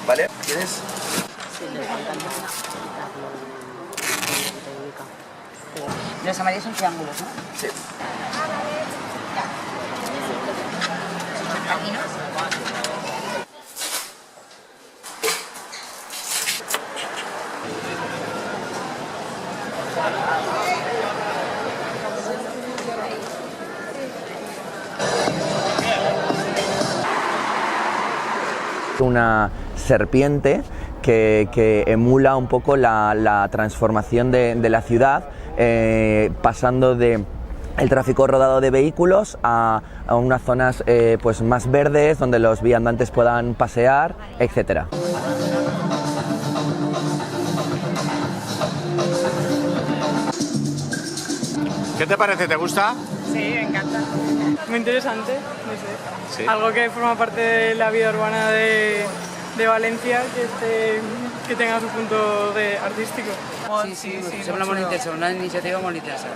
¿vale? ¿Tienes? Sí, le faltan los amarillos son triángulos, ¿no? Sí. Aquí, ¿no? Una serpiente que emula un poco la transformación de la ciudad, pasando de el tráfico rodado de vehículos a unas zonas pues más verdes donde los viandantes puedan pasear, etcétera. ¿Qué te parece? ¿Te gusta? Sí, me encanta. Muy interesante, no sé. Sí. Algo que forma parte de la vida urbana de Valencia, que tenga su punto artístico. Sí, sembla molt interessant, una iniciativa molt interessant.